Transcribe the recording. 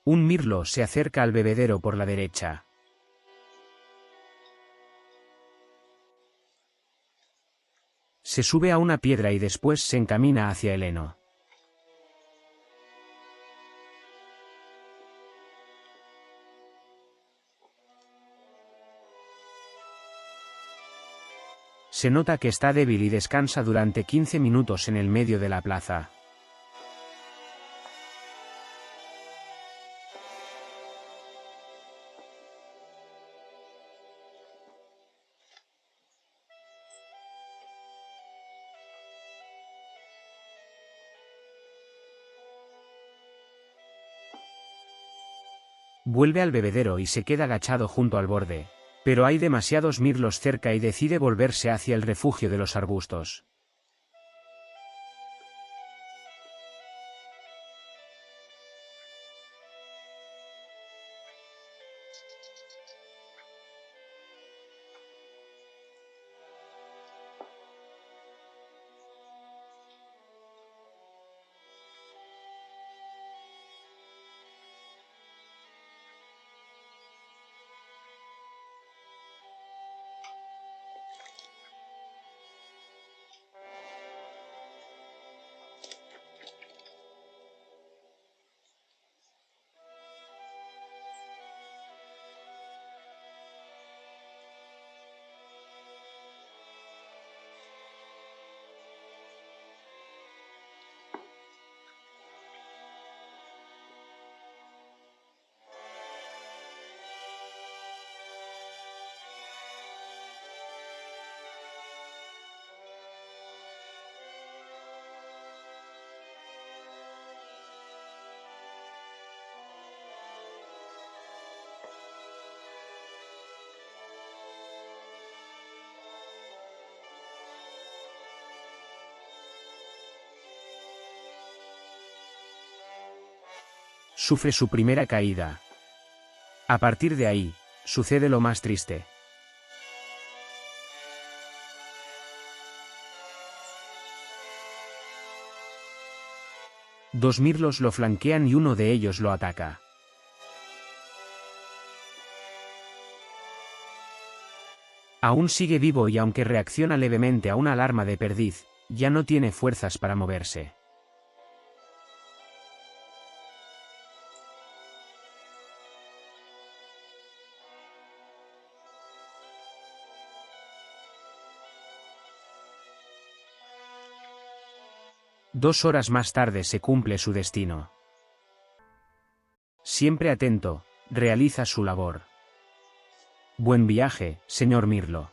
Un mirlo se acerca al bebedero por la derecha. Se sube a una piedra y después se encamina hacia el heno. Se nota que está débil y descansa durante 15 minutos en el medio de la plaza. Vuelve al bebedero y se queda agachado junto al borde. Pero hay demasiados mirlos cerca y decide volverse hacia el refugio de los arbustos. Sufre su primera caída. A partir de ahí, sucede lo más triste. Dos mirlos lo flanquean y uno de ellos lo ataca. Aún sigue vivo y aunque reacciona levemente a una alarma de perdiz, ya no tiene fuerzas para moverse. Dos horas más tarde se cumple su destino. Siempre atento, realiza su labor. Buen viaje, señor Mirlo.